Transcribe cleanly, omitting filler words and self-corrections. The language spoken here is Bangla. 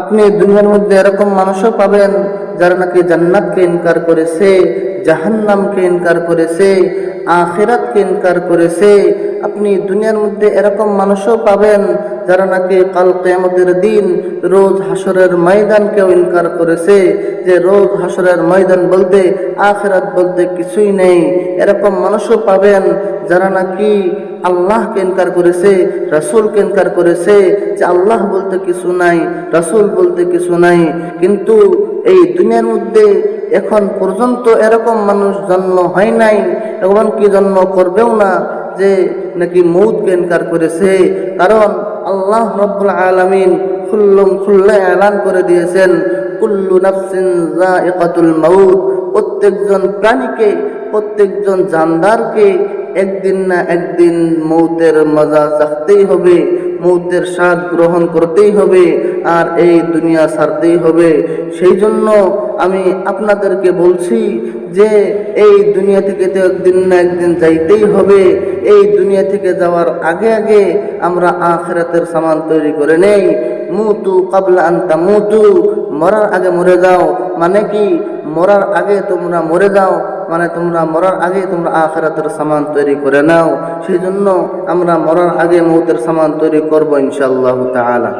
আপনি দুনিয়ার মধ্যে এরকম মানুষও পাবেন যারা নাকি জান্নাতকে ইনকার করেছে, জাহান্নামকে ইনকার করেছে, আখিরাতকে ইনকার করেছে। আপনি দুনিয়ার মধ্যে এরকম মানুষও পাবেন যারা নাকি কাল কিয়ামতের দিন রোজ হাসরের ময়দানকেও ইনকার করেছে, যে রোজ হাসরের ময়দান বলতে আখিরাত বলতে কিছুই নেই। এরকম মানুষও পাবেন যারা নাকি আল্লাহকে ইনকার করেছে, রাসূলকে ইনকার করেছে, যে আল্লাহ বলতে কিছু নাই, রাসূল বলতে কিছু নাই। কিন্তু এই দুনিয়ার মধ্যে এখন পর্যন্ত এরকম মানুষ জন্ম হয় নাই, এবং কি জন্ম করবেও না, যে নাকি মৌতকে ইনকার করেছে। কারণ আল্লাহ রাব্বুল আলামিন খুল্লা এলান করে দিয়েছেন, কুল্লু নাফসিন যায়িকাতুল মাউত, প্রত্যেকজন প্রাণীকে, প্রত্যেকজন জানদারকে একদিন না একদিন মৌতের মজা চাখতেই হবে, মৌতের স্বাদ গ্রহণ করতেই হবে, আর এই দুনিয়া ছাড়তেই হবে। সেই জন্য আমি আপনাদেরকে বলছি যে এই দুনিয়া থেকে তো একদিন না একদিন যাইতেই হবে। এই দুনিয়া থেকে যাওয়ার আগে আগে আমরা আখিরাতের সামান তৈরি করে নেই। মুতু কাবলা আন তামুতু, মরার আগে মরে যাও। মানে কি, মরার আগে তোমরা মরে যাও, মানে তোমরা মরার আগে তোমরা আখিরাতের সামান তৈরি করে নাও। সেই জন্য আমরা মরার আগে মৌতের সামান তৈরি করবো ইনশাআল্লাহ তাআলা।